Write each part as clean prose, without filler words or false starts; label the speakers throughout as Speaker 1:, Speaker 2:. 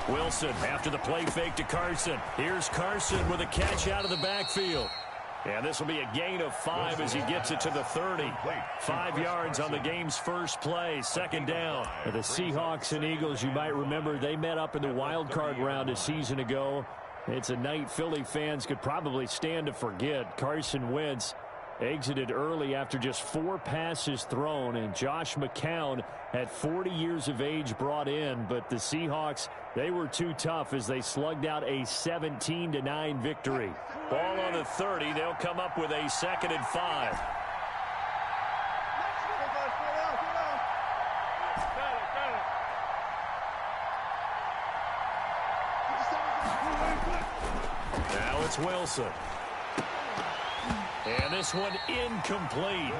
Speaker 1: Wilson after the play fake to Carson. Here's Carson with a catch out of the backfield. And this will be a gain of 5 as he gets it to the 30. 5 yards on the game's first play, second down. The Seahawks and Eagles, you might remember, they met up in the wild card round a season ago. It's a night Philly fans could probably stand to forget. Carson Wentz exited early after just 4 passes thrown, and Josh McCown at 40 years of age brought in, but the Seahawks, they were too tough as they slugged out a 17-9 victory. Ball on the 30. They'll come up with a 2nd and 5. Now it's Wilson. And this one incomplete.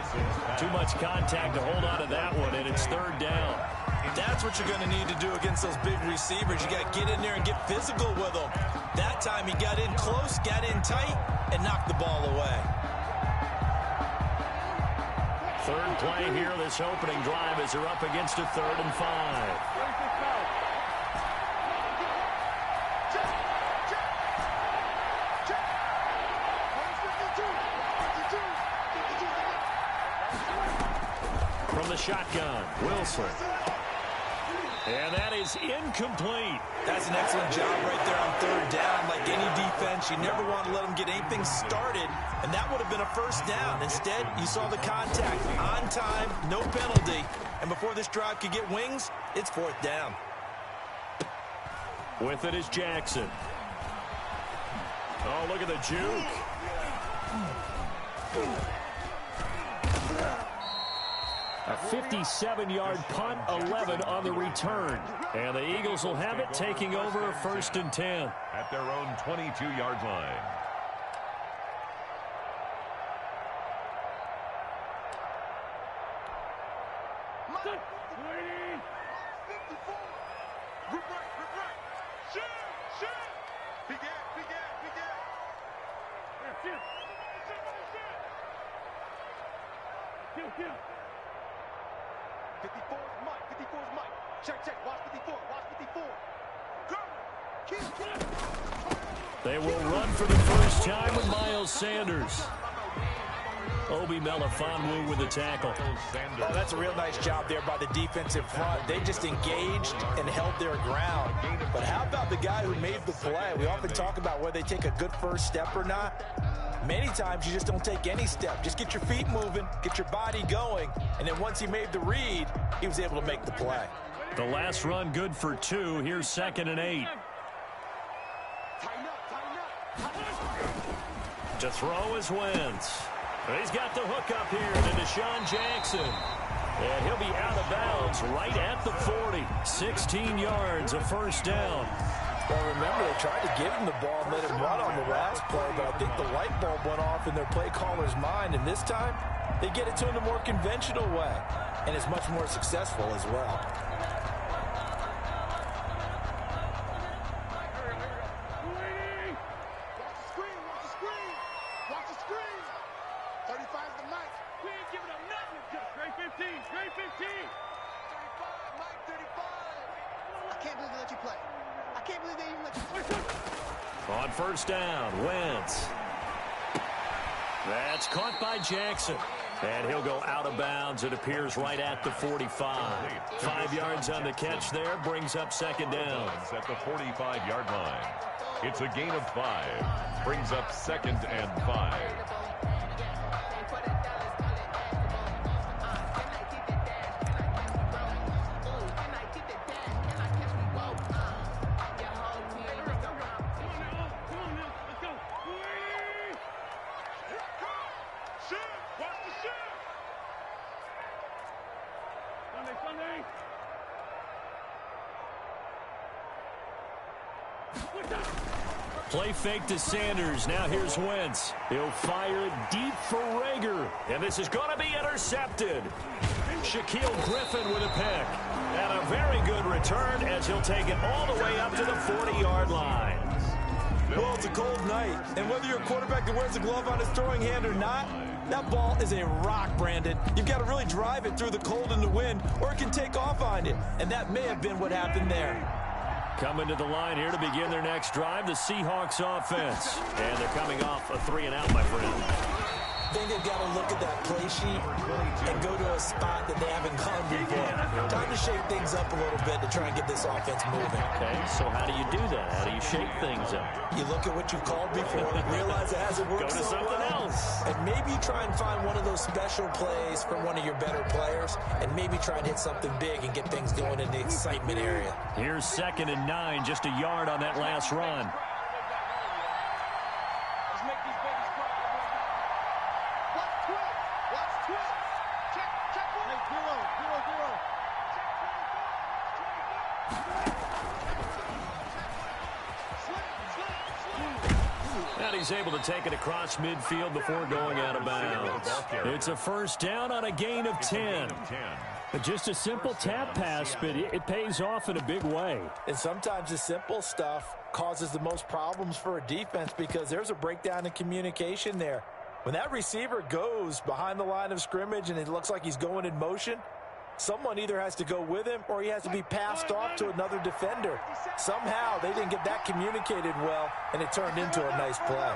Speaker 1: Too much contact to hold on to that one, and it's 3rd down.
Speaker 2: That's what you're going to need to do against those big receivers. You got to get in there and get physical with them. That time he got in close, got in tight, and knocked the ball away.
Speaker 1: 3rd play here, this opening drive as they're up against a 3rd and 5. From the shotgun, Wilson. And that is incomplete.
Speaker 2: That's an excellent job right there on 3rd down. Like any defense, you never want to let them get anything started, and that would have been a 1st down. Instead, you saw the contact on time, no penalty, and before this drive could get wings, it's 4th down.
Speaker 1: With it is Jackson. Oh, look at the juke. A 57-yard punt, 11 on the return. And the Eagles will have it, taking over a 1st and 10.
Speaker 3: At their own 22-yard line.
Speaker 1: They will run for the first time with Miles Sanders. Obi Melifonwu with the tackle.
Speaker 2: Oh, that's a real nice job there by the defensive front. They just engaged and held their ground. But how about the guy who made the play? We often talk about whether they take a good first step or not. Many times you just don't take any step. Just get your feet moving, get your body going, and then once he made the read, he was able to make the play.
Speaker 1: The last run good for 2. Here's 2nd and 8. To throw is Wentz. He's got the hook up here to Deshaun Jackson. And he'll be out of bounds right at the 40. 16 yards, a 1st down.
Speaker 2: Well, remember, they tried to give him the ball and let him run on the last play, but I think the light bulb went off in their play caller's mind, and this time they get it to him the more conventional way, and it's much more successful as well.
Speaker 1: On 1st down, Wentz. That's caught by Jackson. And he'll go out of bounds, it appears, right at the 45. 5 yards on the catch there, brings up 2nd down.
Speaker 3: At the 45-yard line. It's a gain of 5. Brings up 2nd and 5.
Speaker 1: Play fake to Sanders. Now here's Wentz. He'll fire it deep for Rager. And this is going to be intercepted. Shaquille Griffin with a pick. And a very good return as he'll take it all the way up to the 40-yard line.
Speaker 2: Well, it's a cold night. And whether you're a quarterback that wears a glove on his throwing hand or not, that ball is a rock, Brandon. You've got to really drive it through the cold and the wind, or it can take off on you. And that may have been what happened there.
Speaker 1: Coming to the line here to begin their next drive, the Seahawks offense. And they're coming off a 3-and-out, my friend.
Speaker 2: I think they've got to look at that play sheet and go to a spot that they haven't gone before. Time to shake things up a little bit to try and get this offense moving.
Speaker 1: Okay, so how do you do that? How do you shake things up?
Speaker 2: You look at what you've called before, realize it hasn't worked
Speaker 1: Go to
Speaker 2: so
Speaker 1: something
Speaker 2: well,
Speaker 1: else.
Speaker 2: and maybe try and find one of those special plays from one of your better players, and maybe try and hit something big and get things going in the excitement area.
Speaker 1: Here's 2nd and 9, just a yard on that last run. And he's able to take it across midfield before going out of bounds. It's a first down on a gain of 10. Just a simple tap pass, but it pays off in a big way.
Speaker 2: And sometimes the simple stuff causes the most problems for a defense because there's a breakdown in communication there. When that receiver goes behind the line of scrimmage and it looks like he's going in motion, someone either has to go with him or he has to be passed off to another defender. Somehow they didn't get that communicated well, and it turned into a nice play.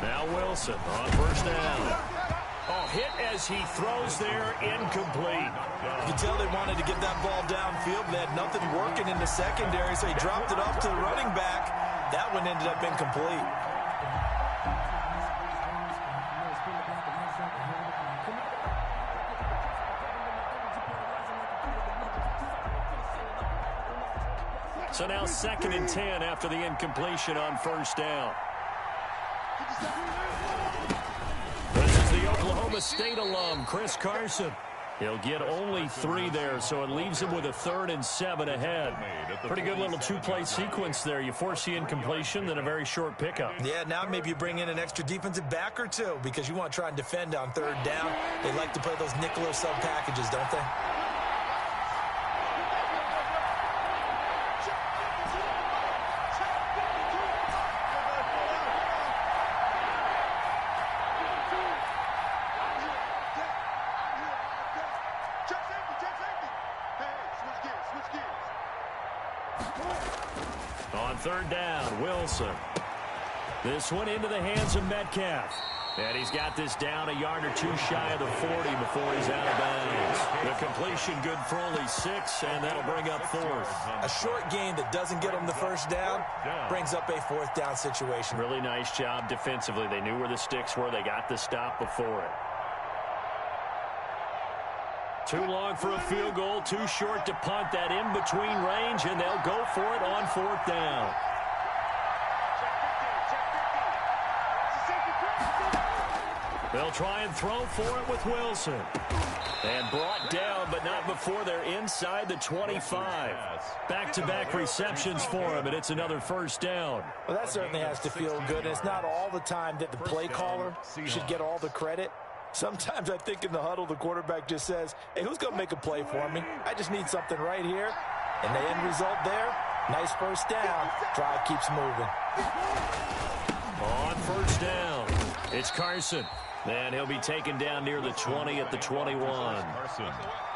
Speaker 1: Now Wilson on first down. Oh, hit as he throws there, incomplete.
Speaker 2: You can tell they wanted to get that ball downfield. They had nothing working in the secondary, so he dropped it off to the running back. That one ended up incomplete.
Speaker 1: So now 2nd and 10 after the incompletion on first down. This is the Oklahoma State alum, Chris Carson. He'll get only 3 there, so it leaves him with a 3rd and 7 ahead. Pretty good little 2-play sequence there. You force the incompletion, then a very short pickup.
Speaker 2: Yeah, now maybe you bring in an extra defensive back or two because you want to try and defend on 3rd down. They like to play those nickel or sub packages, don't they?
Speaker 1: On 3rd down, Wilson. This one into the hands of Metcalf. And he's got this down a yard or 2 shy of the 40 before he's out of bounds. The completion good for only 6, and that'll bring up 4th.
Speaker 2: A short gain that doesn't get them the first down brings up a 4th down situation.
Speaker 1: Really nice job defensively. They knew where the sticks were. They got the stop before it. Too long for a field goal, too short to punt. That in-between range, and they'll go for it on 4th down. They'll try and throw for it with Wilson. And brought down, but not before they're inside the 25. Back-to-back receptions for him, and it's another first down.
Speaker 2: Well, that certainly has to feel good. And it's not all the time that the play caller should get all the credit. Sometimes I think in the huddle, the quarterback just says, hey, who's going to make a play for me? I just need something right here. And the end result there, nice first down. Drive keeps moving.
Speaker 1: On first down, it's Carson. And he'll be taken down near the 20 at the 21.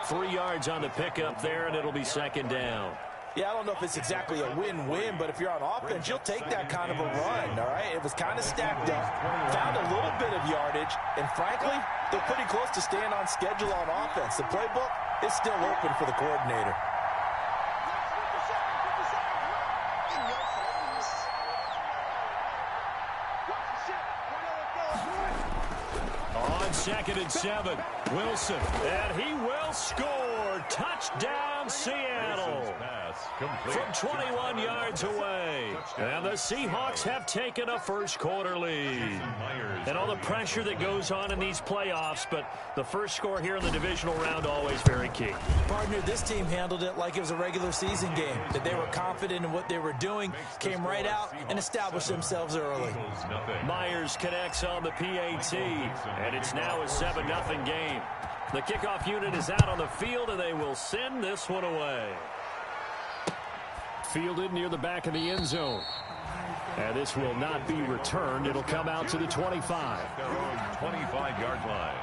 Speaker 1: 3 yards on the pickup there, and it'll be 2nd down.
Speaker 2: Yeah, I don't know if it's exactly a win-win, but if you're on offense, you'll take that kind of a run, all right? It was kind of stacked up, found a little bit of yardage, and frankly, they're pretty close to staying on schedule on offense. The playbook is still open for the coordinator.
Speaker 1: On 2nd and 7, Wilson, and he will score. Touchdown, Seattle. From 21 yards away. And the Seahawks have taken a first quarter lead. And all the pressure that goes on in these playoffs, but the first score here in the divisional round always very key.
Speaker 2: Partner, this team handled it like it was a regular season game, that they were confident in what they were doing, came right out and established themselves early.
Speaker 1: Myers connects on the PAT, and it's now a 7-0 game. The kickoff unit is out on the field, and they will send this one away. Fielded near the back of the end zone. And this will not be returned. It'll come out to the 25.
Speaker 3: 25-yard line.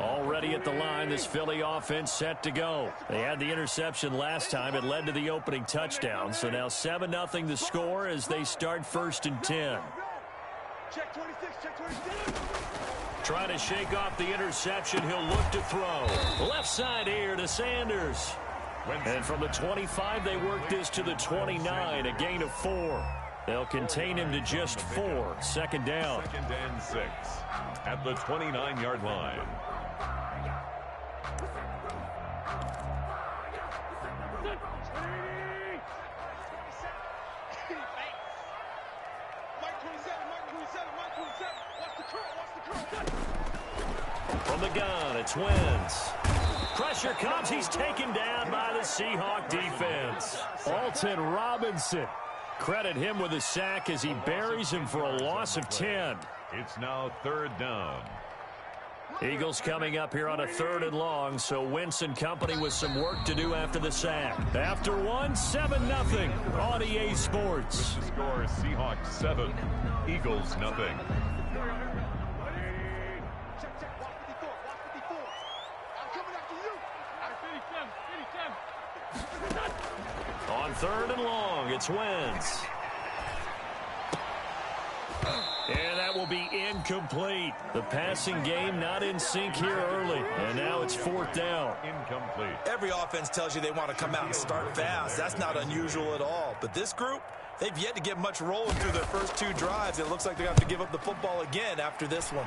Speaker 1: Already at the line, this Philly offense set to go. They had the interception last time. It led to the opening touchdown. So now 7-0 the score as they start 1st and 10.
Speaker 4: Check 26, check 26.
Speaker 1: Trying to shake off the interception. He'll look to throw. Left side here to Sanders. And from the 25, they work this to the 29, a gain of 4. They'll contain him to just 4. Second down.
Speaker 3: 2nd and 6 at the 29-yard line.
Speaker 1: From the gun, it's Wentz. Pressure comes. He's taken down by the Seahawks defense. Alton Robinson. Credit him with a sack as he buries him for a loss of 10.
Speaker 3: It's now 3rd down.
Speaker 1: Eagles coming up here on a 3rd and long, so Wentz and company with some work to do after the sack. After one, 7-0 on EA Sports.
Speaker 3: The score, Seahawks 7, Eagles nothing.
Speaker 1: On 3rd and long, it's Wentz. And that will be incomplete. The passing game not in sync here early. And now it's 4th down.
Speaker 3: Incomplete.
Speaker 2: Every offense tells you they want to come out and start fast. That's not unusual at all. But this group, they've yet to get much rolling through their first 2 drives. It looks like they have to give up the football again after this one.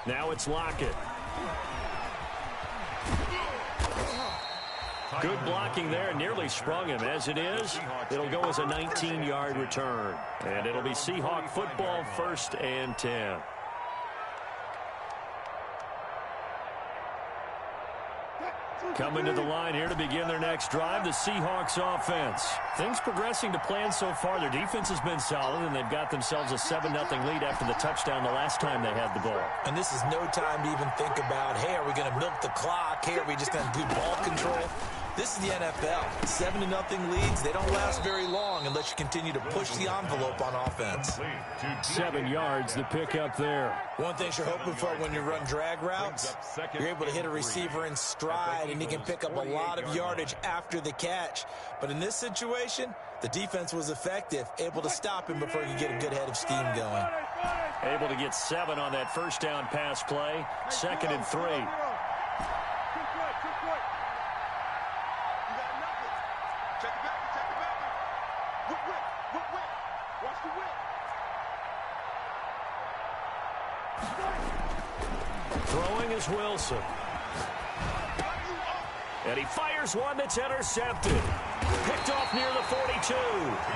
Speaker 1: Now it's Lockett. Good blocking there, nearly sprung him. As it is, it'll go as a 19-yard return. And it'll be Seahawk football, 1st and 10. Coming to the line here to begin their next drive, the Seahawks offense. Things progressing to plan so far. Their defense has been solid, and they've got themselves a 7-0 lead after the touchdown the last time they had the ball.
Speaker 2: And this is no time to even think about, hey, are we going to milk the clock? Hey, are we just going to do ball control? This is the NFL. 7-0 leads, they don't last very long unless you continue to push the envelope on offense.
Speaker 1: 7 yards, the pickup there.
Speaker 2: One thing you're hoping for when you run drag routes, you're able to hit a receiver in stride, and he can pick up a lot of yardage after the catch. But in this situation, the defense was effective, able to stop him before he could get a good head of steam going.
Speaker 1: Able to get 7 on that first down pass play. 2nd and 3. Throwing is Wilson. And he fires one that's intercepted. Picked off near the 42.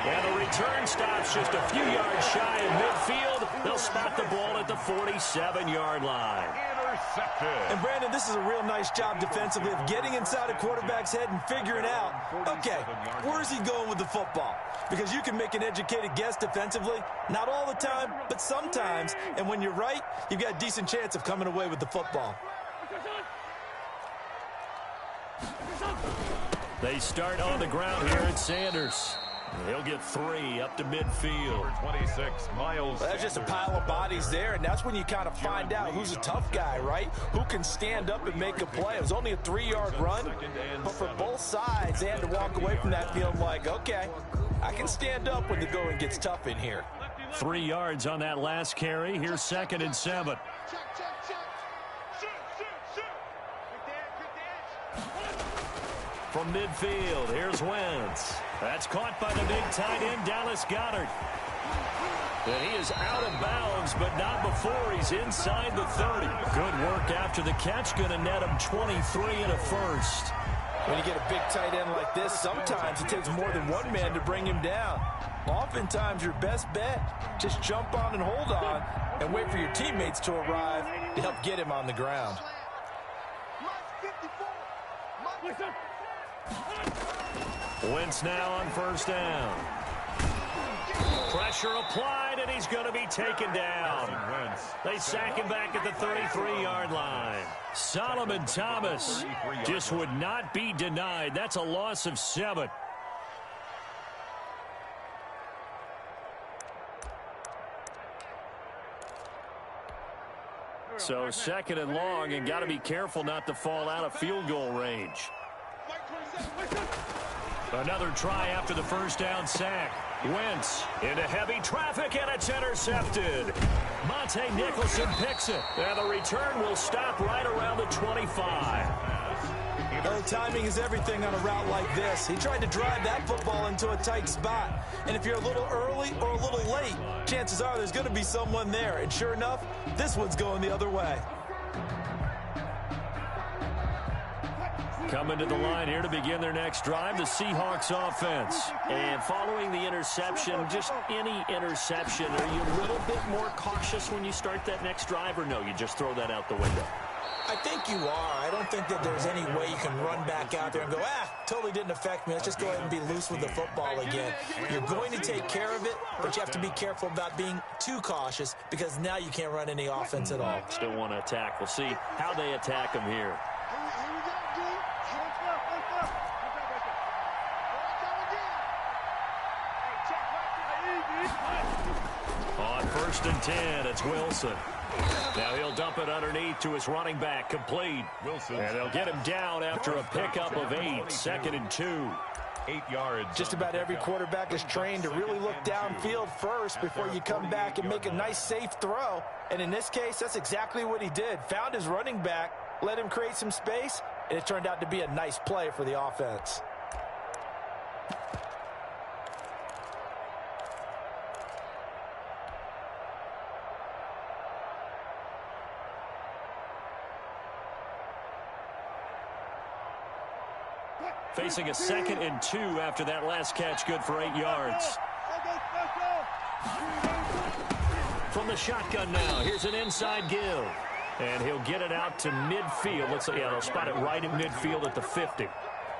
Speaker 1: And the return stops just a few yards shy of midfield. They'll spot the ball at the 47-yard line.
Speaker 3: Intercepted.
Speaker 2: And Brandon, this is a real nice job defensively of getting inside a quarterback's head and figuring out, okay, where's he going with the football? Because you can make an educated guess defensively, not all the time, but sometimes. And when you're right, you've got a decent chance of coming away with the football.
Speaker 1: They start on the ground here at Sanders. He'll get 3 up to midfield.
Speaker 3: 26, Miles.
Speaker 2: That's just a pile of bodies there, and that's when you kind of find out who's a tough guy, right? Who can stand up and make a play. It was only a 3-yard run, but for both sides, they had to walk away from that feeling like, okay, I can stand up when the going gets tough in here.
Speaker 1: 3 yards on that last carry. Here's 2nd and 7. From midfield, here's Wentz. That's caught by the big tight end, Dallas Goedert. And he is out of bounds, but not before he's inside the 30. Good work after the catch. Going to net him 23 and a first.
Speaker 2: When you get a big tight end like this, sometimes it takes more than one man to bring him down. Oftentimes, your best bet, just jump on and hold on and wait for your teammates to arrive to help get him on the ground.
Speaker 1: Wentz now on first down. Pressure applied, and he's going to be taken down. They sack him back at the 33-yard line. Solomon Thomas just would not be denied. That's a loss of 7. So 2nd and long, and got to be careful not to fall out of field goal range. Another try after the first down sack. Wentz into heavy traffic, and it's intercepted. Monte Nicholson picks it, and the return will stop right around the 25.
Speaker 2: Oh, timing is everything on a route like this. He tried to drive that football into a tight spot. And if you're a little early or a little late, chances are there's going to be someone there. And sure enough, this one's going the other way.
Speaker 1: Coming to the line here to begin their next drive, the Seahawks offense.
Speaker 5: And following the interception, just any interception, are you a little bit more cautious when you start that next drive, or no, you just throw that out the window?
Speaker 2: I think you are. I don't think that there's any way you can run back out there and go, totally didn't affect me. Let's just go ahead and be loose with the football again. You're going to take care of it, but you have to be careful about being too cautious because now you can't run any offense at all.
Speaker 5: Still want to attack. We'll see how they attack them here.
Speaker 1: On 1st and 10, it's Wilson. Now he'll dump it underneath to his running back, complete.
Speaker 3: Wilson.
Speaker 1: And they'll get him down after a pickup of 8, 2nd and 2.
Speaker 3: 8 yards.
Speaker 2: Just about every quarterback is trained to really look downfield first before you come back and make a nice, safe throw. And in this case, that's exactly what he did. Found his running back, let him create some space, and it turned out to be a nice play for the offense.
Speaker 1: Facing a 2nd and 2 after that last catch, good for 8 yards. From the shotgun now, here's an inside give. And he'll get it out to midfield. Looks like, they'll spot it right in midfield at the 50.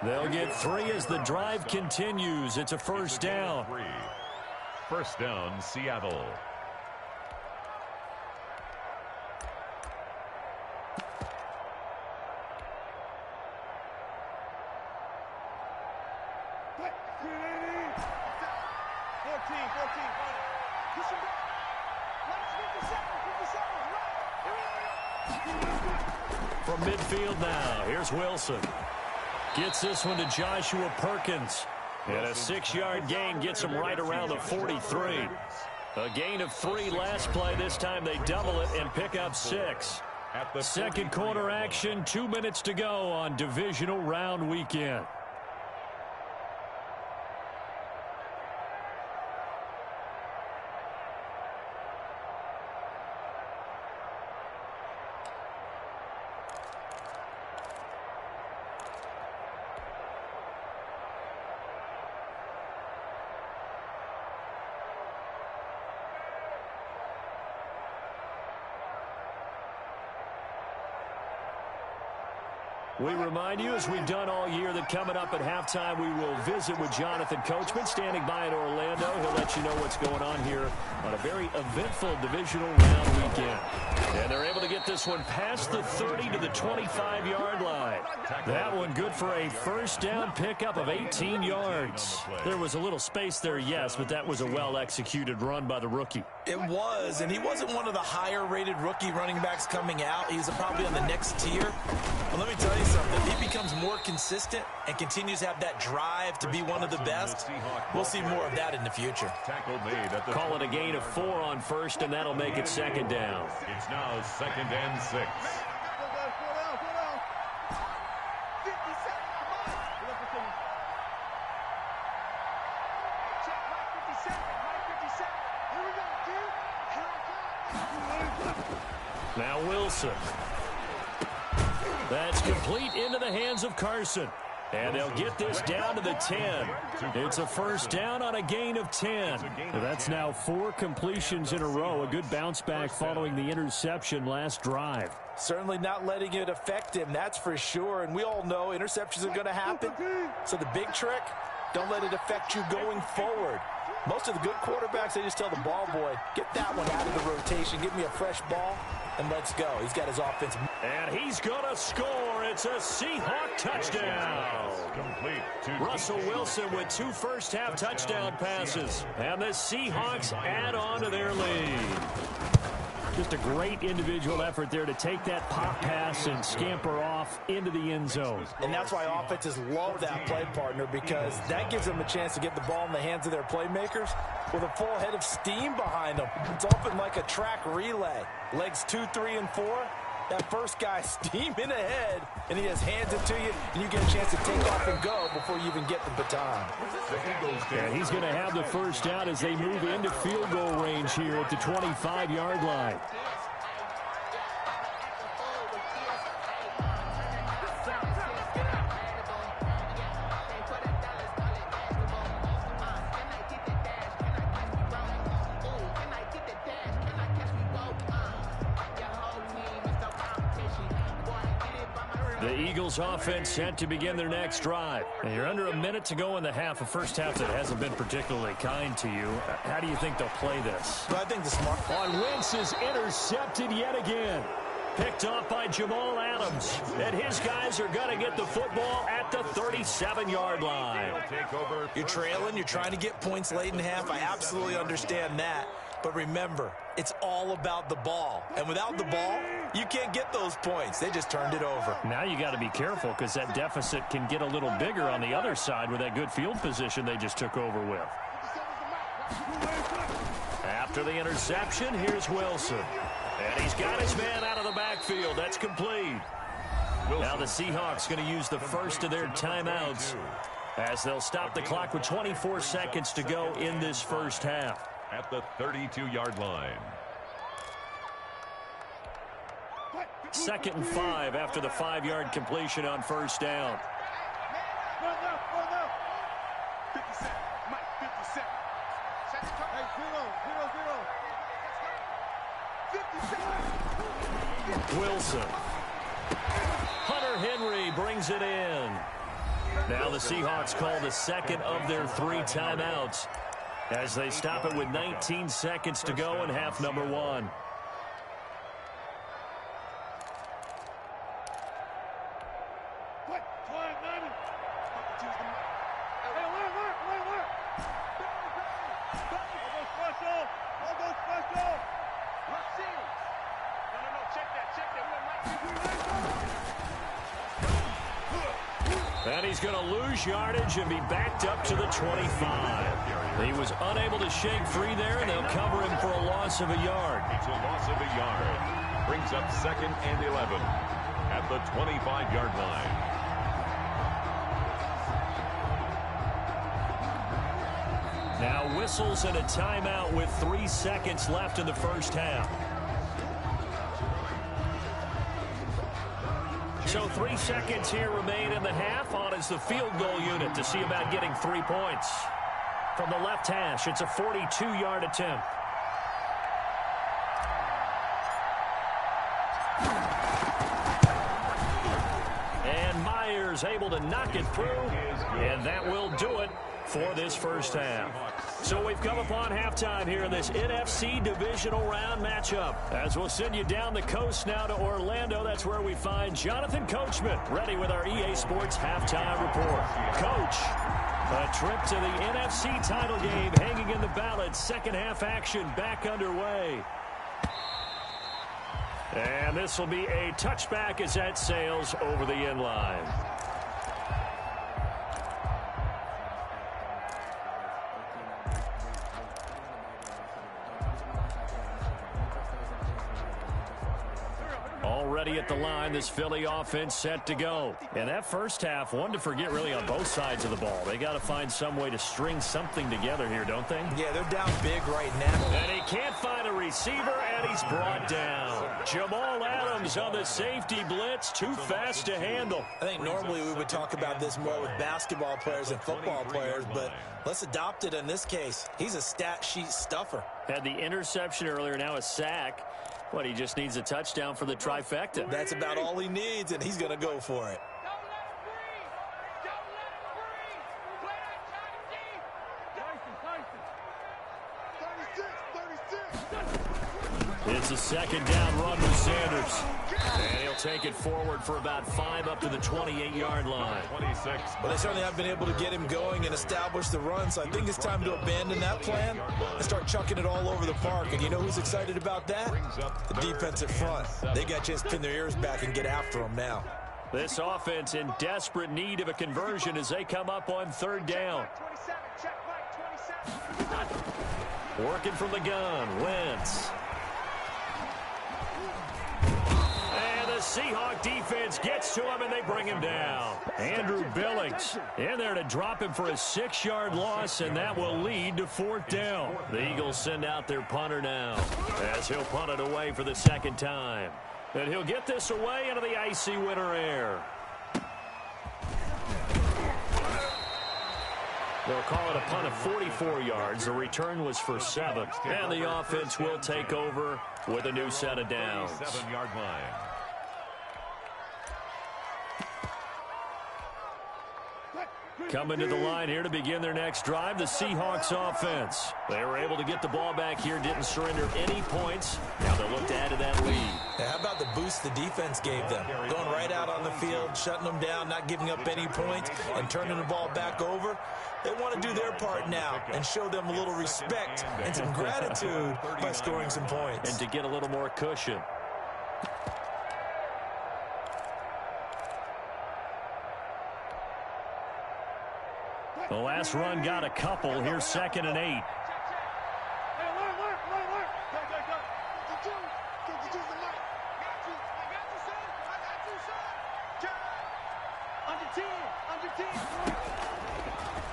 Speaker 1: They'll get 3 as the drive continues. It's a first down.
Speaker 3: First down, Seattle.
Speaker 1: From midfield now, here's Wilson. Gets this one to Joshua Perkins. And a 6-yard gain gets him right around the 43. A gain of 3 last play. This time they double it and pick up 6. Second quarter action, 2 minutes to go on divisional round weekend. We remind you, as we've done all year, that coming up at halftime, we will visit with Jonathan Coachman, standing by in Orlando. He'll let you know what's going on here on a very eventful divisional round weekend. And they're able to get this one past the 30 to the 25-yard line. That one good for a first down pickup of 18 yards. There was a little space there, yes, but that was a well-executed run by the rookie.
Speaker 2: It was, and he wasn't one of the higher-rated rookie running backs coming out. He's probably on the next tier. But let me tell you something. If he becomes more consistent and continues to have that drive to be one of the best, we'll see more of that in the future.
Speaker 1: Call it a gain of 4 on first, and that'll make it second down.
Speaker 3: It's now 2nd and 6.
Speaker 1: Now Wilson. That's complete into the hands of Carson. And they'll get this down to the 10. It's a first down on a gain of 10. That's now 4 completions in a row. A good bounce back following the interception last drive.
Speaker 2: Certainly not letting it affect him, that's for sure. And we all know interceptions are going to happen. So the big trick, Don't let it affect you going forward. Most of the good quarterbacks, they just tell the ball boy, get that one out of the rotation, give me a fresh ball, and let's go. He's got his offense.
Speaker 1: And he's going to score. It's a Seahawk touchdown. Russell Wilson with 2 first-half touchdown passes. And the Seahawks add on to their lead. Just a great individual effort there to take that pop pass and scamper off into the end zone.
Speaker 2: And that's why offenses love that play, partner, because that gives them a chance to get the ball in the hands of their playmakers with a full head of steam behind them. It's often like a track relay. Legs 2, 3, and 4. That first guy steaming ahead, and he just hands it to you, and you get a chance to take off and go before you even get the baton.
Speaker 1: And he's going to have the first down as they move into field goal range here at the 25-yard line. The Eagles offense set to begin their next drive. And you're under a minute to go in the half, a first half that hasn't been particularly kind to you. How do you think they'll play this?
Speaker 2: Well, I think the smart
Speaker 1: on Wentz is intercepted yet again. Picked off by Jamal Adams. And his guys are going to get the football at the 37-yard line.
Speaker 2: You're trailing. You're trying to get points late in the half. I absolutely understand that. But remember, it's all about the ball. And without the ball, you can't get those points. They just turned it over.
Speaker 1: Now you got to be careful because that deficit can get a little bigger on the other side with that good field position they just took over with. After the interception, here's Wilson. And he's got his man out of the backfield. That's complete. Now the Seahawks going to use the first of their timeouts as they'll stop the clock with 24 seconds to go in this first half.
Speaker 3: At the 32-yard line.
Speaker 1: 2nd and 5 after the 5-yard completion on first down.
Speaker 4: 50 seconds. Mike, 50 seconds. Hey, 0, 0, 0. 50 seconds.
Speaker 1: Wilson. Hunter Henry brings it in. Now the Seahawks call the second of their 3 timeouts as they stop it with 19 seconds to go in half number 1. And he's going to lose yardage and be backed up to the 25. He was unable to shake free there, and they'll cover him for a loss of a yard.
Speaker 3: It's a loss of a yard. Brings up 2nd and 11 at the 25-yard line.
Speaker 1: Now whistles and a timeout with 3 seconds left in the first half. So 3 seconds here remain in the half. On is the field goal unit to see about getting 3 points. From the left hash, it's a 42-yard attempt. And Myers able to knock it through, and that will do it for this first half. So we've come upon halftime here in this NFC divisional round matchup. As we'll send you down the coast now to Orlando, that's where we find Jonathan Coachman ready with our EA Sports halftime report. Coach, a trip to the NFC title game hanging in the balance. Second half action back underway. And this will be a touchback as that sails over the end line. Already at the line, this Philly offense set to go. And that first half, one to forget really on both sides of the ball. They got to find some way to string something together here, don't they?
Speaker 2: Yeah, they're down big right now.
Speaker 1: And he can't find a receiver, and he's brought down. Jamal Adams on the safety blitz, too fast to handle.
Speaker 2: I think normally we would talk about this more with basketball players and football players, but let's adopt it in this case. He's a stat sheet stuffer.
Speaker 1: Had the interception earlier, now a sack. What, he just needs a touchdown for the trifecta.
Speaker 2: That's about all he needs, and he's going to go for it.
Speaker 1: It's a second down run with Sanders. And he'll take it forward for about 5 up to the 28-yard line.
Speaker 3: 26.
Speaker 2: But they certainly have been able to get him going and establish the run, so I think it's time to abandon that plan and start chucking it all over the park. And you know who's excited about that? The defensive front. They got a chance to pin their ears back and get after him now.
Speaker 1: This offense in desperate need of a conversion as they come up on third down. Working from the gun, Wentz. And the Seahawks defense gets to him, and they bring him down. Andrew Billings in there to drop him for a 6-yard loss, and that will lead to fourth down. The Eagles send out their punter now as he'll punt it away for the second time. And he'll get this away into the icy winter air. They'll call it a punt of 44 yards. The return was for 7. And the offense will take over with a new set of downs.
Speaker 3: 7-yard line.
Speaker 1: Coming to the line here to begin their next drive, the Seahawks offense. They were able to get the ball back here, didn't surrender any points. Now they'll look to add to that lead.
Speaker 2: Now, how about the boost the defense gave them? Going right out on the field, shutting them down, not giving up any points, and turning the ball back over. They want to do their part now and show them a little respect and some gratitude by scoring some points.
Speaker 1: And to get a little more cushion. The last run got a couple. Here's 2nd and 8.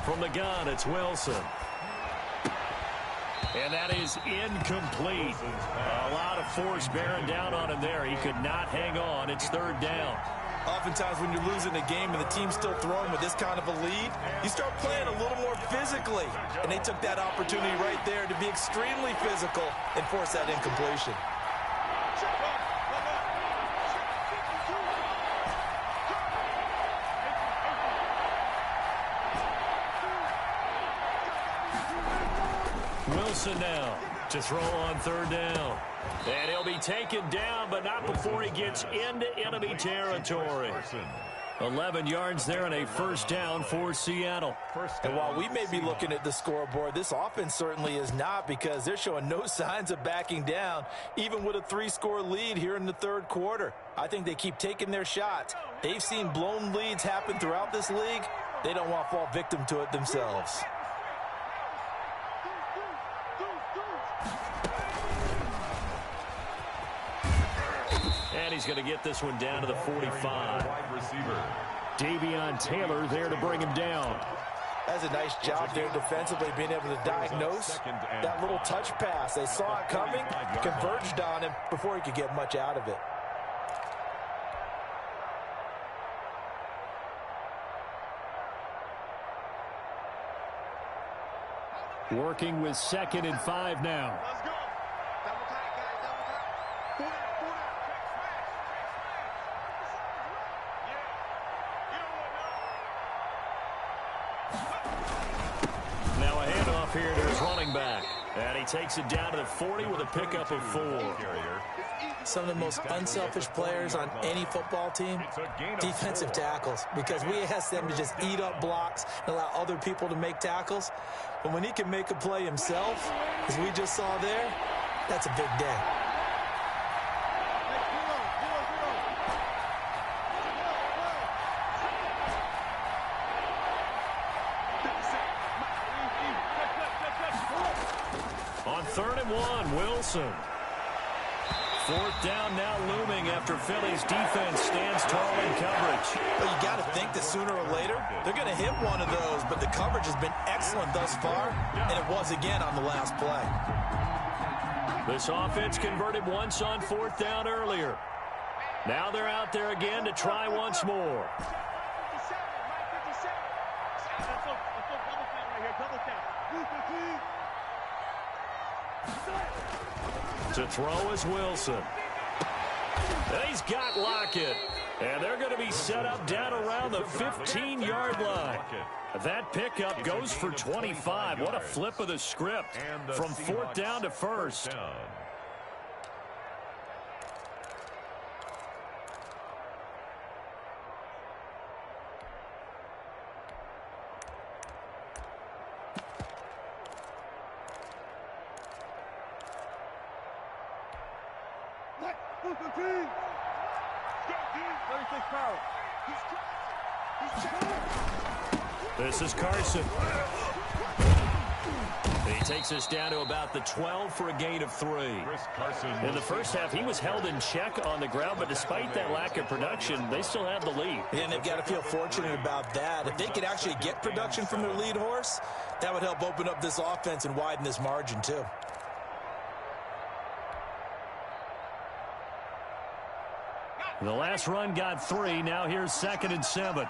Speaker 1: From the gun, it's Wilson. And that is incomplete. A lot of force bearing down on him there. He could not hang on. It's third down.
Speaker 2: Oftentimes when you're losing a game and the team's still throwing with this kind of a lead, you start playing a little more physically. And they took that opportunity right there to be extremely physical and force that incompletion.
Speaker 1: Wilson now to throw on third down. And he'll be taken down, but not before he gets into enemy territory. 11 yards there and a first down for Seattle.
Speaker 2: And while we may be looking at the scoreboard, this offense certainly is not, because they're showing no signs of backing down, even with a 3-score lead here in the third quarter. I think they keep taking their shots. They've seen blown leads happen throughout this league. They don't want to fall victim to it themselves.
Speaker 1: And he's going to get this one down to the 45. Davion Taylor there to bring him down.
Speaker 2: That's a nice job there defensively, being able to diagnose that little touch pass. They saw it coming, converged on him before he could get much out of it.
Speaker 1: Working with 2nd and 5 now.
Speaker 4: Let's go. Double tight, guys. Double tight. Pull that.
Speaker 1: Now a handoff here to his running back. And he takes it down to the 40 with a pickup of 4.
Speaker 2: Some of the most unselfish players on any football team, defensive tackles, because we ask them to just eat up blocks and allow other people to make tackles. But when he can make a play himself, as we just saw there, that's a big day.
Speaker 1: On 3rd and 1, Wilson. Fourth down now looming after Philly's defense stands tall in coverage.
Speaker 2: Well, you got to think that sooner or later they're going to hit one of those, but the coverage has been excellent thus far, and it was again on the last play.
Speaker 1: This offense converted once on 4th down earlier. Now they're out there again to try once more. To throw is Wilson. And he's got Lockett. And they're going to be set up down around the 15-yard line. That pickup goes for 25. What a flip of the script from 4th down to 1st. This is Carson. He takes us down to about the 12 for a gain of 3. In the first half, he was held in check on the ground, but despite that lack of production, they still have the lead.
Speaker 2: And they've got to feel fortunate about that. If they could actually get production from their lead horse, that would help open up this offense and widen this margin too.
Speaker 1: The last run got 3. Now here's 2nd and 7.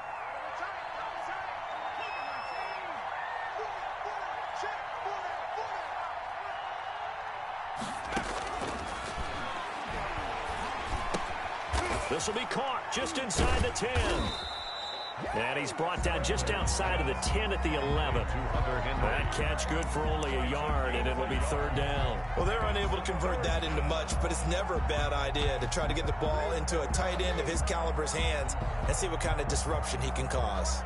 Speaker 1: This will be caught just inside the 10. And he's brought down just outside of the 10 at the 11. That catch good for only a yard, and it will be 3rd down.
Speaker 2: Well, they're unable to convert that into much, but it's never a bad idea to try to get the ball into a tight end of his caliber's hands and see what kind of disruption he can cause.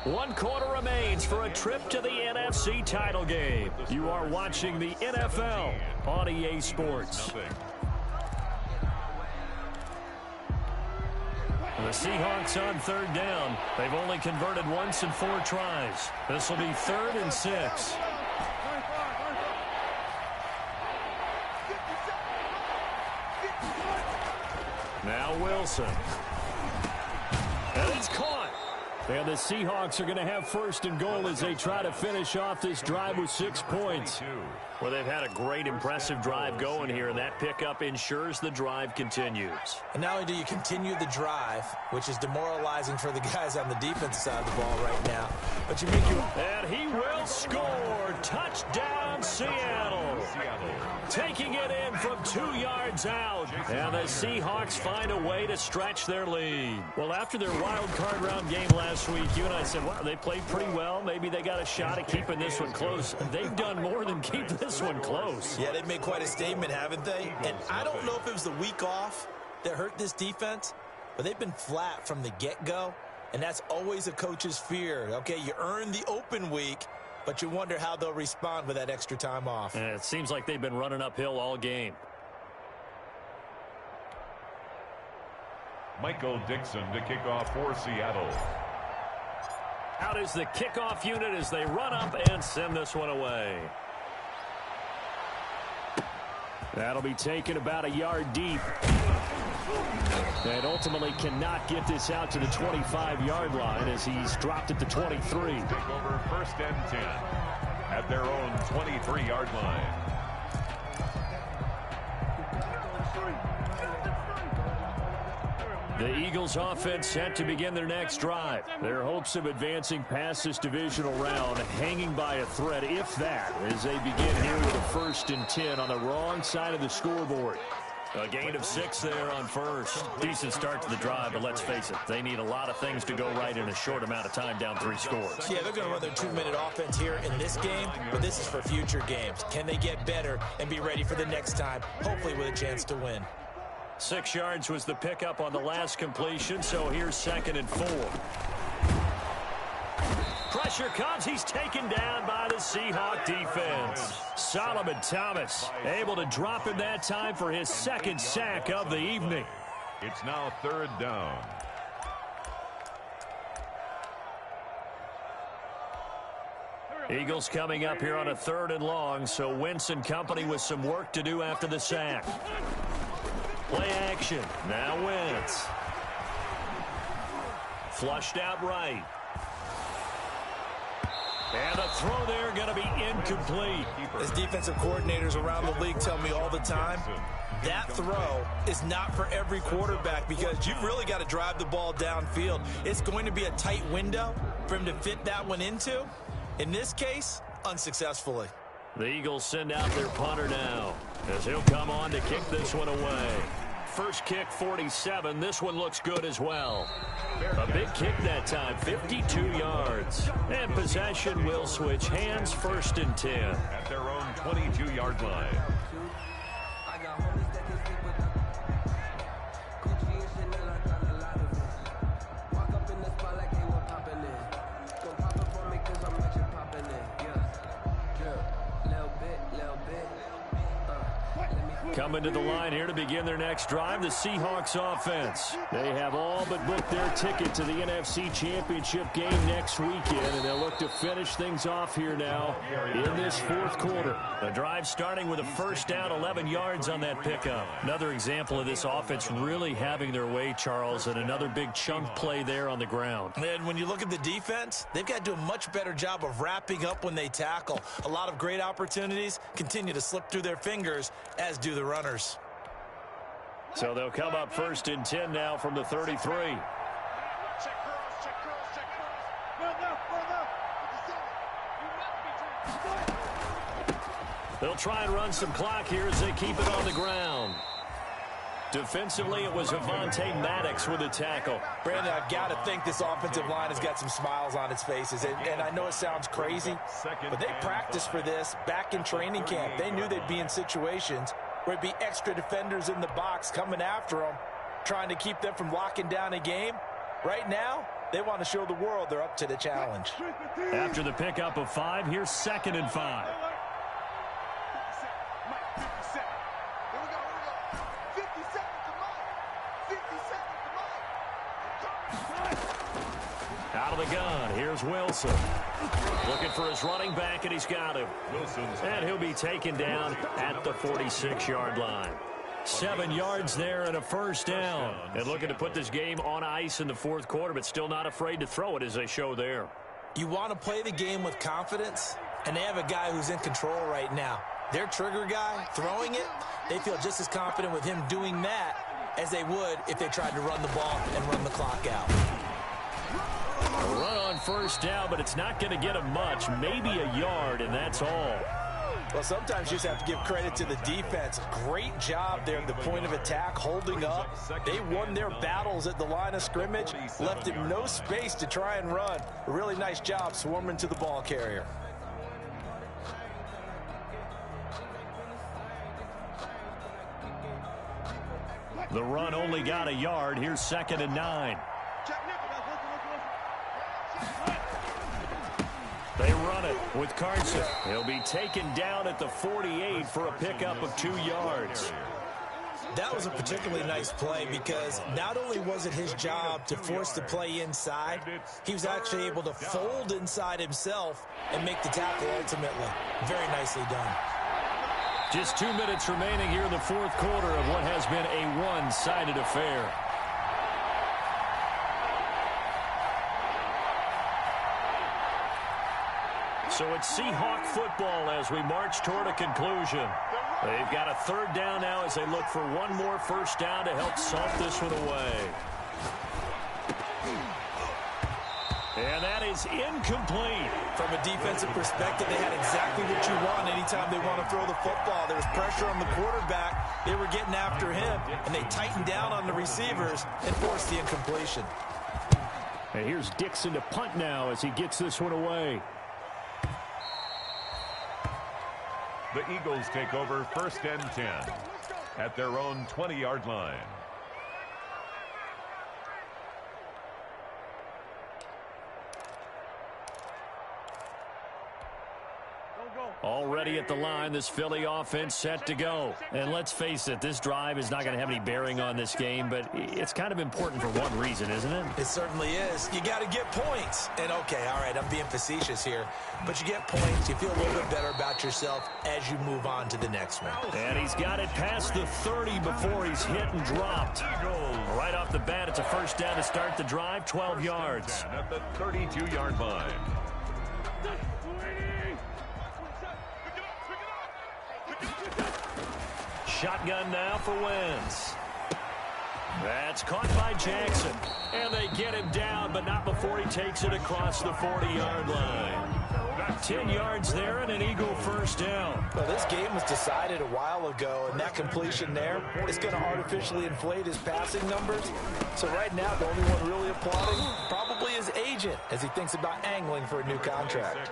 Speaker 1: One quarter remains for a trip to the NFC title game. You are watching the NFL on EA Sports. The Seahawks on 3rd down. They've only converted once in 4 tries. This will be 3rd and 6. Now Wilson. And it's caught. And the Seahawks are going to have 1st and goal as they try to finish off this drive with 6 points. Well, they've had a great, impressive drive going here, and that pickup ensures the drive continues.
Speaker 2: And not only do you continue the drive, which is demoralizing for the guys on the defensive side of the ball right now, but you make your...
Speaker 1: And he will score. Touchdown, Seattle. Taking it in from 2 yards out. And the Seahawks find a way to stretch their lead. Well, after their wild card round game last week, you and I said, wow, they played pretty well. Maybe they got a shot at keeping this one close. They've done more than keep this one close.
Speaker 2: Yeah, they've made quite a statement, haven't they? And I don't know if it was the week off that hurt this defense, but they've been flat from the get-go, and that's always a coach's fear. Okay, you earn the open week, but you wonder how they'll respond with that extra time off.
Speaker 1: And it seems like they've been running uphill all game.
Speaker 3: Michael Dixon to kick off for Seattle.
Speaker 1: Out is the kickoff unit as they run up and send this one away. That'll be taken about a yard deep. And ultimately cannot get this out to the 25-yard line as he's dropped at the 23.
Speaker 3: Take over 1st and 10 at their own 23-yard line.
Speaker 1: The Eagles offense set to begin their next drive. Their hopes of advancing past this divisional round hanging by a thread, if that, as they begin here with a 1st and 10 on the wrong side of the scoreboard. A gain of 6 there on 1st. Decent start to the drive, but let's face it, they need a lot of things to go right in a short amount of time down 3 scores.
Speaker 2: Yeah, they're going to run their 2-minute offense here in this game, but this is for future games. Can they get better and be ready for the next time, hopefully with a chance to win?
Speaker 1: 6 yards was the pickup on the last completion, so here's 2nd and 4. Pressure comes. He's taken down by the Seahawk defense. Solomon Thomas able to drop him that time for his 2nd sack of the evening.
Speaker 3: It's now 3rd down.
Speaker 1: Eagles coming up here on a 3rd and long, so Wentz and company with some work to do after the sack. Play action. Now Wentz. Flushed out right. And the throw there going to be incomplete.
Speaker 2: As defensive coordinators around the league tell me all the time, that throw is not for every quarterback because you've really got to drive the ball downfield. It's going to be a tight window for him to fit that one into. In this case, unsuccessfully.
Speaker 1: The Eagles send out their punter now as he'll come on to kick this one away. First kick, 47. This one looks good as well. A big kick that time, 52 yards. And possession will switch hands, 1st and 10.
Speaker 3: At their own 22-yard line.
Speaker 1: Coming to the line here to begin their next drive, the Seahawks offense. They have all but booked their ticket to the NFC Championship game next weekend, and they'll look to finish things off here now in this 4th quarter. The drive starting with a first down, 11 yards on that pickup. Another example of this offense really having their way, Charles, and another big chunk play there on the ground.
Speaker 2: And when you look at the defense, they've got to do a much better job of wrapping up when they tackle. A lot of great opportunities continue to slip through their fingers, as do the runners.
Speaker 1: So they'll come up 1st and 10 now from the 33.
Speaker 4: Check curls, check curls, check curls.
Speaker 1: They'll try and run some clock here as they keep it on the ground. Defensively, it was Avonte Maddox with a tackle.
Speaker 2: Brandon, I've got to think this offensive line has got some smiles on its faces. And I know it sounds crazy, but they practiced for this back in training camp. They knew they'd be in situations where it'd be extra defenders in the box coming after them, trying to keep them from locking down a game. Right now, they want to show the world they're up to the challenge.
Speaker 1: After the pickup of 5, here's 2nd and 5. Out of the gun, here's Wilson. Looking for his running back, and he's got him. And he'll be taken down at the 46-yard line. 7 yards there and a first down. And looking to put this game on ice in the 4th quarter, but still not afraid to throw it as they show there.
Speaker 2: You want to play the game with confidence, and they have a guy who's in control right now. Their trigger guy, throwing it, they feel just as confident with him doing that as they would if they tried to run the ball and run the clock out.
Speaker 1: A run on first down, but it's not going to get him much. Maybe a yard, and that's all.
Speaker 2: Well, sometimes you just have to give credit to the defense. Great job there at the point of attack, holding up. They won their battles at the line of scrimmage, left him no space to try and run. A really nice job swarming to the ball carrier.
Speaker 1: The run only got a yard. Here's 2nd and 9. They run it with Carson. He'll be taken down at the 48 for a pickup of 2 yards.
Speaker 2: That was a particularly nice play because not only was it his job to force the play inside, he was actually able to fold inside himself and make the tackle ultimately. Very nicely done.
Speaker 1: Just 2 minutes remaining here in the 4th quarter of what has been a one-sided affair. So it's Seahawk football as we march toward a conclusion. They've got a 3rd down now as they look for one more first down to help salt this one away. And that is incomplete.
Speaker 2: From a defensive perspective, they had exactly what you want anytime they want to throw the football. There was pressure on the quarterback. They were getting after him, and they tightened down on the receivers and forced the incompletion.
Speaker 1: And here's Dixon to punt now as he gets this one away.
Speaker 3: The Eagles take over 1st and 10 at their own 20-yard line.
Speaker 1: Already at the line, this Philly offense set to go. And let's face it, this drive is not going to have any bearing on this game, but it's kind of important for one reason, isn't it?
Speaker 2: It certainly is. You got to get points. And, okay, all right, I'm being facetious here. But you get points. You feel a little bit better about yourself as you move on to the next one.
Speaker 1: And he's got it past the 30 before he's hit and dropped. Right off the bat, it's a first down to start the drive, 12 yards.
Speaker 3: At the 32-yard line.
Speaker 1: Shotgun now for Wentz. That's caught by Jackson. And they get him down, but not before he takes it across the 40-yard line. 10 yards there and an Eagle first down.
Speaker 2: Well, this game was decided a while ago, and that completion there is going to artificially inflate his passing numbers. So right now, the only one really applauding probably his agent as he thinks about angling for a new contract.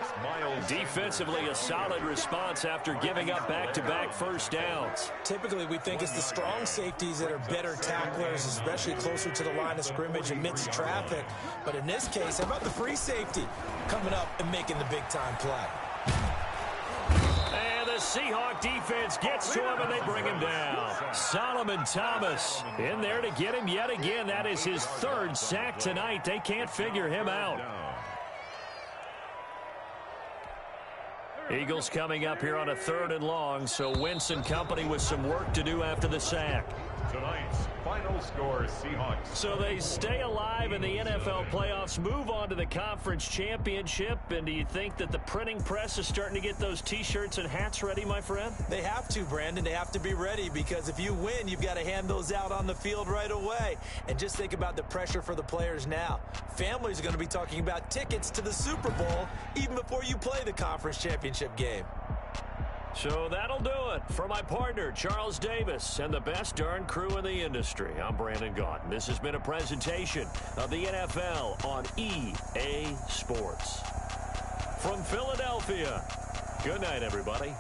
Speaker 1: Defensively, a solid response after giving up back-to-back first downs.
Speaker 2: Typically, we think it's the strong safeties that are better tacklers, especially closer to the line of scrimmage amidst traffic. But in this case, how about the free safety coming up and making the big-time play?
Speaker 1: And the Seahawks defense gets to him, and they bring him down. Solomon Thomas in there to get him yet again. That is his third sack tonight. They can't figure him out. Eagles coming up here on a 3rd and long, so Wentz and company with some work to do after the sack.
Speaker 3: Tonight's final score, Seahawks.
Speaker 1: So they stay alive in the NFL playoffs, move on to the conference championship, and do you think that the printing press is starting to get those T-shirts and hats ready, my friend?
Speaker 2: They have to, Brandon. They have to be ready because if you win, you've got to hand those out on the field right away. And just think about the pressure for the players now. Families are going to be talking about tickets to the Super Bowl even before you play the conference championship game.
Speaker 1: So that'll do it. For my partner, Charles Davis, and the best darn crew in the industry, I'm Brandon Gaudin. This has been a presentation of the NFL on EA Sports. From Philadelphia, good night, everybody.